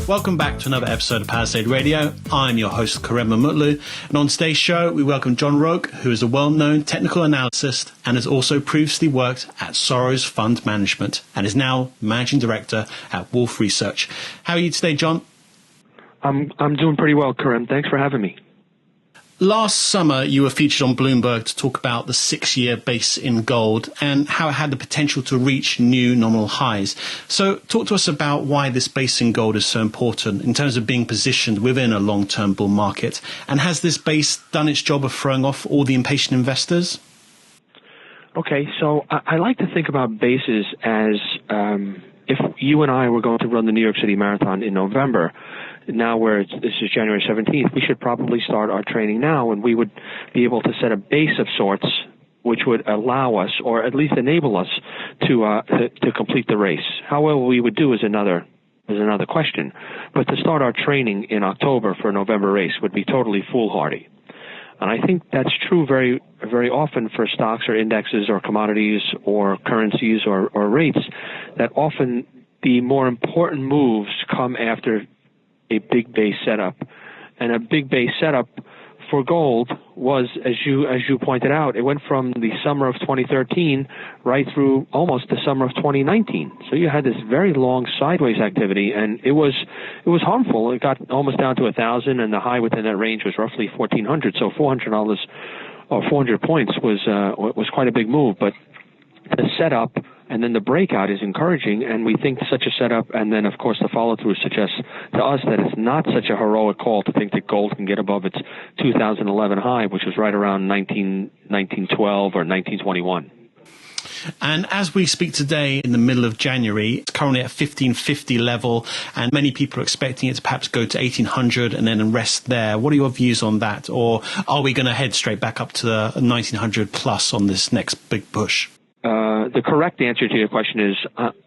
Welcome back to another episode of Palisade Radio. I'm your host, Karema Mutlu, and on today's show, we welcome John Roque, who is a well-known technical analyst and has also previously worked at Soros Fund Management and is now Managing Director at Wolf Research. How are you today, John? I'm doing pretty well, Karem. Thanks for having me. Last summer, you were featured on Bloomberg to talk about the 6-year base in gold and how it had the potential to reach new nominal highs. So talk to us about why this base in gold is so important in terms of being positioned within a long-term bull market. And has this base done its job of throwing off all the impatient investors? Okay, so I like to think about bases as if you and I were going to run the New York City Marathon in November. Now this is January 17th, we should probably start our training now, and we would be able to set a base of sorts which would allow us, or at least enable us, to complete the race. How well we would do is another question. But to start our training in October for a November race would be totally foolhardy. And I think that's true very, very often for stocks or indexes or commodities or currencies or rates, that often the more important moves come after a big base setup. And a big base setup for gold was, as you pointed out, it went from the summer of 2013 right through almost the summer of 2019. So you had this very long sideways activity, and it was harmful. It got almost down to 1,000, and the high within that range was roughly 1,400. So $400 or 400 points was quite a big move. But the setup and then the breakout is encouraging, and we think such a setup, and then, of course, the follow-through suggests to us that it's not such a heroic call to think that gold can get above its 2011 high, which was right around 1912 or 1921. And as we speak today, in the middle of January, it's currently at 1550 level, and many people are expecting it to perhaps go to 1800 and then rest there. What are your views on that? Or are we going to head straight back up to the 1900 plus on this next big push? The correct answer to your question is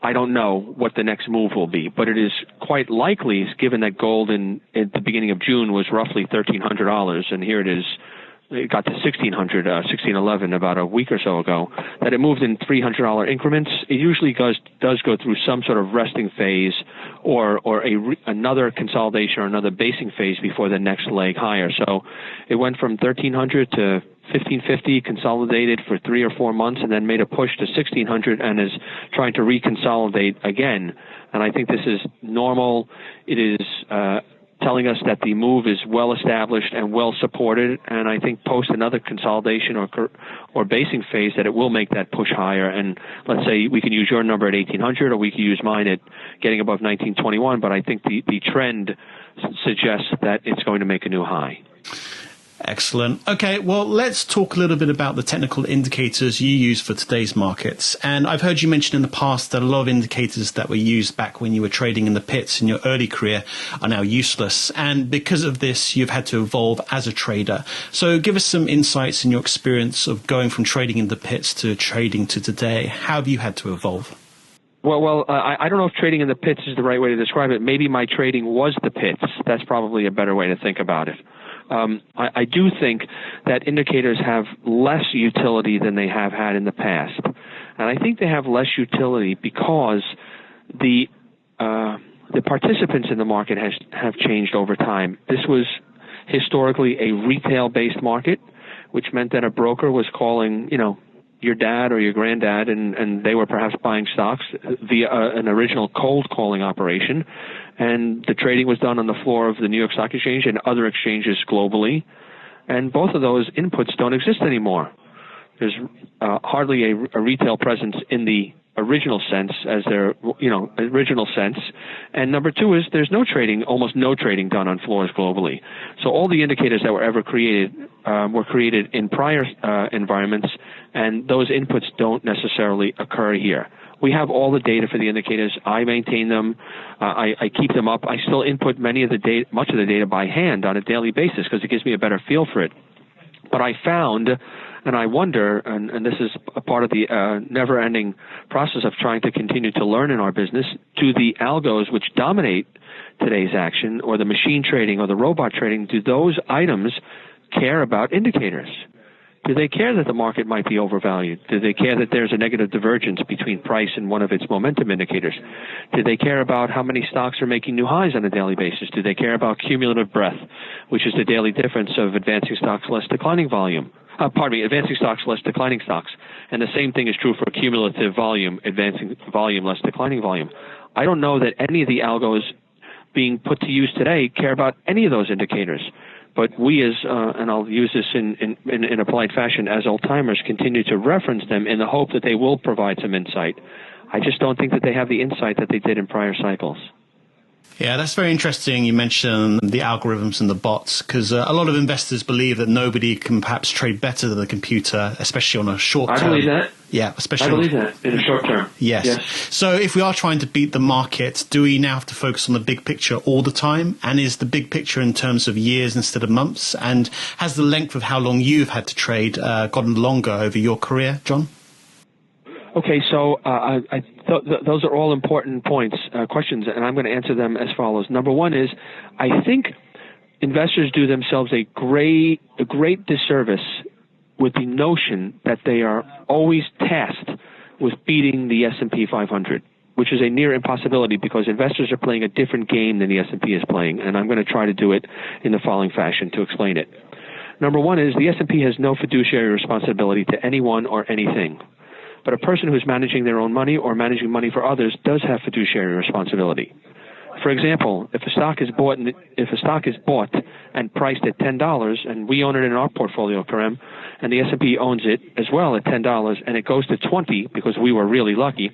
I don't know what the next move will be, but it is quite likely, given that gold at the beginning of June was roughly $1,300, and here it got to $1,611 about a week or so ago, that it moved in $300 increments. It usually does go through some sort of resting phase or another consolidation or another basing phase before the next leg higher. So it went from 1,300 to 1,550, consolidated for 3 or 4 months, and then made a push to 1,600 and is trying to reconsolidate again. And I think this is normal. It is telling us that the move is well established and well supported, and I think post another consolidation or basing phase that it will make that push higher. And let's say we can use your number at 1,800, or we can use mine at getting above 1921, but I think the trend suggests that it's going to make a new high. Excellent. Okay, well, let's talk a little bit about the technical indicators you use for today's markets. And I've heard you mention in the past that a lot of indicators that were used back when you were trading in the pits in your early career are now useless. And because of this, you've had to evolve as a trader. So give us some insights in your experience of going from trading in the pits to trading to today. How have you had to evolve? Well, I don't know if trading in the pits is the right way to describe it. Maybe my trading was the pits. That's probably a better way to think about it. I do think that indicators have less utility than they have had in the past. And I think they have less utility because the participants in the market have changed over time. This was historically a retail-based market, which meant that a broker was calling, your dad or your granddad, and they were perhaps buying stocks via an original cold calling operation. And the trading was done on the floor of the New York Stock Exchange and other exchanges globally. And both of those inputs don't exist anymore. There's hardly a retail presence in the original sense, as their original sense. And number two is there's almost no trading done on floors globally. So all the indicators that were ever created were created in prior environments, and those inputs don't necessarily occur here. We have all the data for the indicators. I maintain them. I keep them up. I still input much of the data by hand on a daily basis because it gives me a better feel for it. But I found, and I wonder, and this is a part of the never-ending process of trying to continue to learn in our business, do the algos which dominate today's action, or the machine trading or the robot trading, do those items care about indicators? Do they care that the market might be overvalued? Do they care that there's a negative divergence between price and one of its momentum indicators? Do they care about how many stocks are making new highs on a daily basis? Do they care about cumulative breadth, which is the daily difference of advancing stocks less declining volume? Advancing stocks less declining stocks. And the same thing is true for cumulative volume, advancing volume less declining volume. I don't know that any of the algos being put to use today care about any of those indicators. But we as, and I'll use this in a polite fashion, as old-timers continue to reference them in the hope that they will provide some insight. I just don't think that they have the insight that they did in prior cycles. Yeah, that's very interesting. You mentioned the algorithms and the bots, because a lot of investors believe that nobody can perhaps trade better than the computer, especially on a short term. I believe that. Yeah, especially. I believe that in the short term. Yes. So if we are trying to beat the market, do we now have to focus on the big picture all the time? And is the big picture in terms of years instead of months? And has the length of how long you've had to trade gotten longer over your career, John? Okay, so those are all important questions, and I'm going to answer them as follows. Number one is, I think investors do themselves a great disservice with the notion that they are always tasked with beating the S&P 500, which is a near impossibility because investors are playing a different game than the S&P is playing, and I'm going to try to do it in the following fashion to explain it. Number one is the S&P has no fiduciary responsibility to anyone or anything. But a person who's managing their own money or managing money for others does have fiduciary responsibility. For example, if a stock is bought and priced at $10, and we own it in our portfolio, Karim, and the S&P owns it as well at $10, and it goes to 20 because we were really lucky,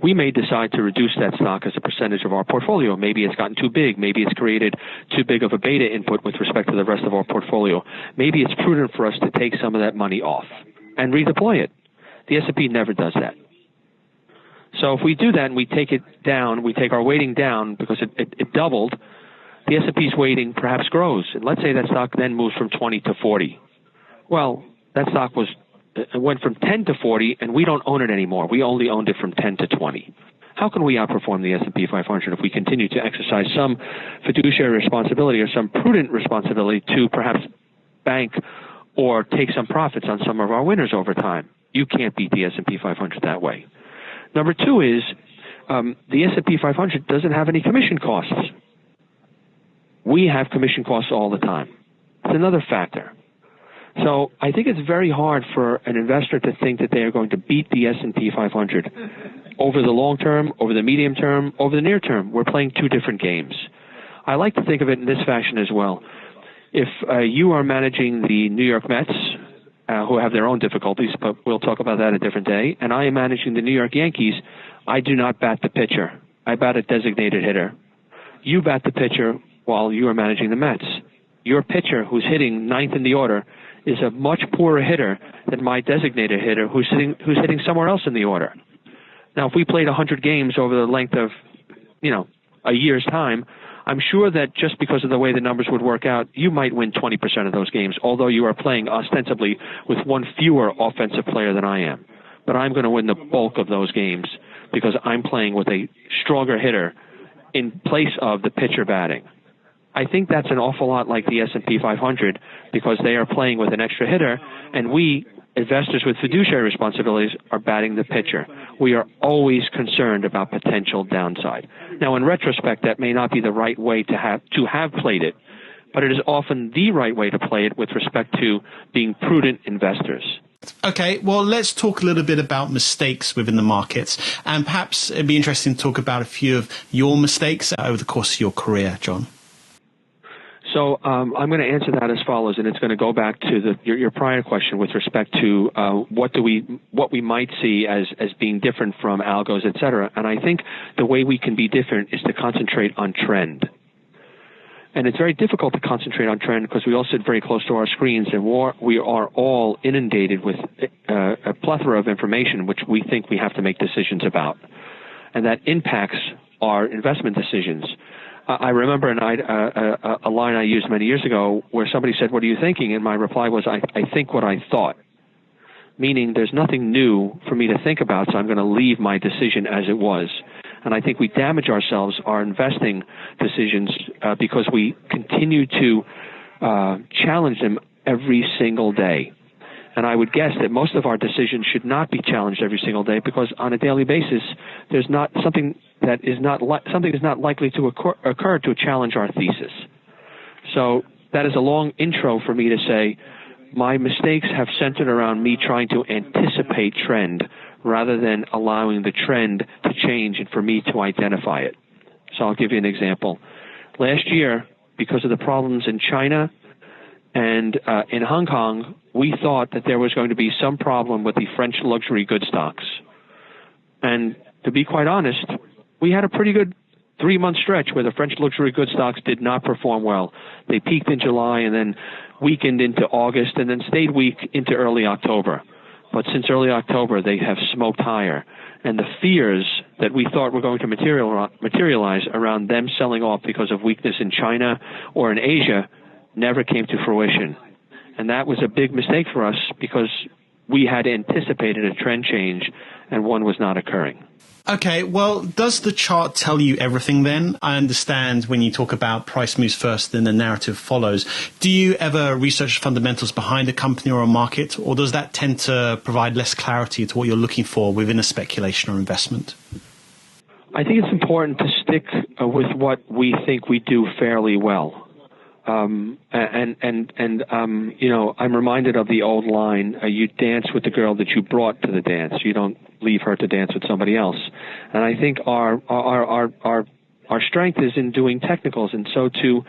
we may decide to reduce that stock as a percentage of our portfolio. Maybe it's gotten too big. Maybe it's created too big of a beta input with respect to the rest of our portfolio. Maybe it's prudent for us to take some of that money off and redeploy it. The S&P never does that. So if we do that and we take it down, we take our weighting down because it doubled, the S&P's weighting perhaps grows. And let's say that stock then moves from 20 to 40. Well, that stock went from 10 to 40, and we don't own it anymore. We only owned it from 10 to 20. How can we outperform the S&P 500 if we continue to exercise some fiduciary responsibility or some prudent responsibility to perhaps bank or take some profits on some of our winners over time? You can't beat the S&P 500 that way. Number two is the S&P 500 doesn't have any commission costs. We have commission costs all the time. It's another factor. So I think it's very hard for an investor to think that they are going to beat the S&P 500 over the long term, over the medium term, over the near term. We're playing two different games. I like to think of it in this fashion as well. If you are managing the New York Mets, who have their own difficulties, but we'll talk about that a different day, and I am managing the New York Yankees, I do not bat the pitcher. I bat a designated hitter. You bat the pitcher while you are managing the Mets. Your pitcher, who's hitting ninth in the order, is a much poorer hitter than my designated hitter who's hitting somewhere else in the order. Now, if we played 100 games over the length of, a year's time, I'm sure that just because of the way the numbers would work out, you might win 20% of those games, although you are playing ostensibly with one fewer offensive player than I am. But I'm going to win the bulk of those games because I'm playing with a stronger hitter in place of the pitcher batting. I think that's an awful lot like the S&P 500 because they are playing with an extra hitter, and we, investors with fiduciary responsibilities, are batting the pitcher. We are always concerned about potential downside. Now, in retrospect, that may not be the right way to have played it, but it is often the right way to play it with respect to being prudent investors. Okay, well, let's talk a little bit about mistakes within the markets, and perhaps it'd be interesting to talk about a few of your mistakes over the course of your career, John. So I'm going to answer that as follows, and it's going to go back to your prior question with respect to what we might see as being different from algos, et cetera. And I think the way we can be different is to concentrate on trend. And it's very difficult to concentrate on trend because we all sit very close to our screens, and we are all inundated with a plethora of information which we think we have to make decisions about. And that impacts our investment decisions. I remember a line I used many years ago where somebody said, "What are you thinking?" And my reply was, I think what I thought. Meaning there's nothing new for me to think about, so I'm going to leave my decision as it was. And I think we damage ourselves, our investing decisions, because we continue to challenge them every single day. And I would guess that most of our decisions should not be challenged every single day, because on a daily basis, there's not something that is not something is not likely to occur to challenge our thesis. So that is a long intro for me to say my mistakes have centered around me trying to anticipate trend rather than allowing the trend to change and for me to identify it. So I'll give you an example. Last year, because of the problems in China and in Hong Kong, we thought that there was going to be some problem with the French luxury goods stocks. And to be quite honest, we had a pretty good 3-month stretch where the French luxury goods stocks did not perform well. They peaked in July and then weakened into August and then stayed weak into early October. But since early October, they have smoked higher. And the fears that we thought were going to materialize around them selling off because of weakness in China or in Asia never came to fruition. And that was a big mistake for us because we had anticipated a trend change and one was not occurring. Okay, well, does the chart tell you everything then? I understand when you talk about price moves first, then the narrative follows. Do you ever research fundamentals behind a company or a market, or does that tend to provide less clarity to what you're looking for within a speculation or investment? I think it's important to stick with what we think we do fairly well. I'm reminded of the old line, you dance with the girl that you brought to the dance. You don't leave her to dance with somebody else. And I think our strength is in doing technicals. And so to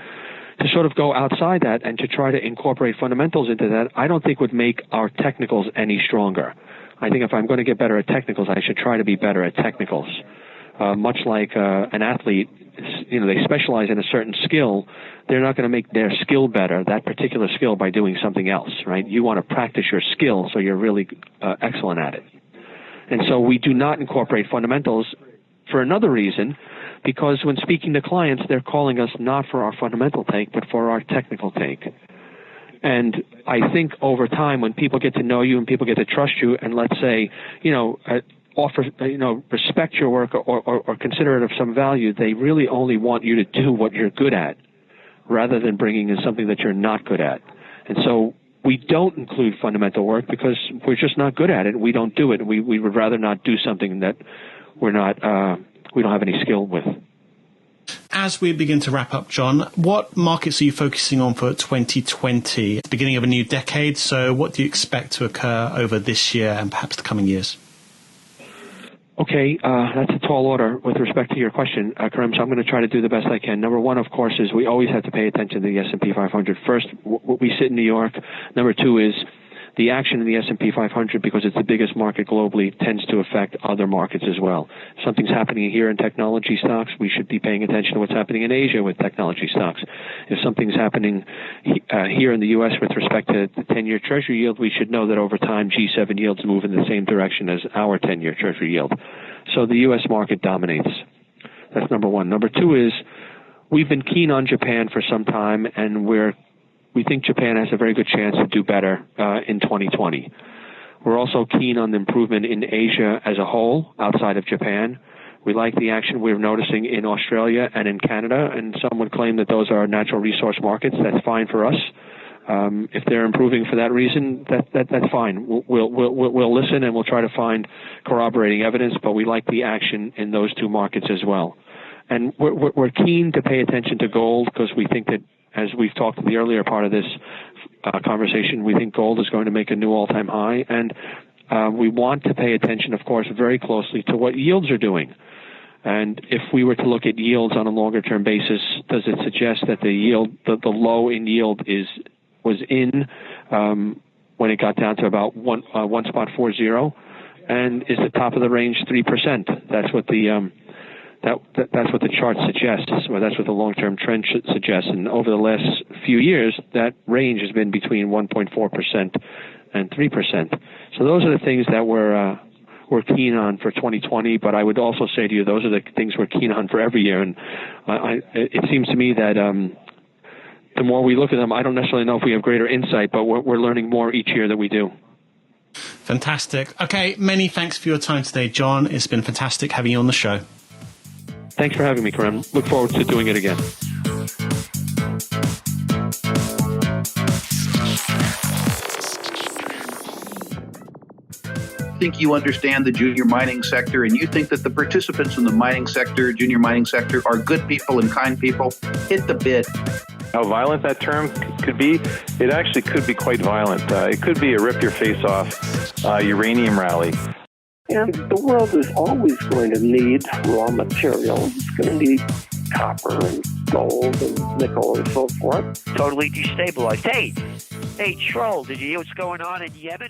sort of go outside that and to try to incorporate fundamentals into that, I don't think would make our technicals any stronger. I think if I'm going to get better at technicals, I should try to be better at technicals. Much like an athlete, they specialize in a certain skill. They're not going to make their skill better, that particular skill, by doing something else, right? You want to practice your skill so you're really excellent at it. And so we do not incorporate fundamentals for another reason, because when speaking to clients, they're calling us not for our fundamental take, but for our technical take. And I think over time, when people get to know you and people get to trust you, and let's say, offer, respect your work or consider it of some value, they really only want you to do what you're good at rather than bringing in something that you're not good at. And so we don't include fundamental work because we're just not good at it. We don't do it. We would rather not do something that we don't have any skill with. As we begin to wrap up, John, what markets are you focusing on for 2020? It's the beginning of a new decade, so what do you expect to occur over this year and perhaps the coming years? Okay, that's a tall order with respect to your question, Karim, so I'm going to try to do the best I can. Number one, of course, is we always have to pay attention to the S&P 500. First, we sit in New York. Number two is the action in the S&P 500, because it's the biggest market globally, tends to affect other markets as well. If something's happening here in technology stocks, we should be paying attention to what's happening in Asia with technology stocks. If something's happening here in the U.S. with respect to the 10-year Treasury yield, we should know that over time G7 yields move in the same direction as our 10-year Treasury yield. So the U.S. market dominates. That's number one. Number two is we've been keen on Japan for some time, and we think Japan has a very good chance to do better in 2020. We're also keen on the improvement in Asia as a whole, outside of Japan. We like the action we're noticing in Australia and in Canada, and some would claim that those are natural resource markets. That's fine for us. If they're improving for that reason, that's fine. We'll listen and we'll try to find corroborating evidence, but we like the action in those two markets as well. And we're keen to pay attention to gold, because we think that, as we've talked in the earlier part of this conversation, we think gold is going to make a new all-time high. And we want to pay attention, of course, very closely to what yields are doing. And if we were to look at yields on a longer-term basis, does it suggest that the low in yield was in when it got down to about 1.40, and is the top of the range 3%? That's what the that's what the chart suggests, or that's what the long-term trend suggests. And over the last few years, that range has been between 1.4% and 3%. So those are the things that we're keen on for 2020. But I would also say to you, those are the things we're keen on for every year. And it seems to me that the more we look at them, I don't necessarily know if we have greater insight, but we're learning more each year that we do. Fantastic. Okay, many thanks for your time today, John. It's been fantastic having you on the show. Thanks for having me, Karim. Look forward to doing it again. think you understand the junior mining sector and you think that the participants in the mining sector, junior mining sector, are good people and kind people, hit the bid. How violent that term could be, it actually could be quite violent. It could be a rip-your-face-off uranium rally. And the world is always going to need raw materials. It's going to need copper and gold and nickel and so forth. Totally destabilized. Hey, Troll, did you hear what's going on in Yemen?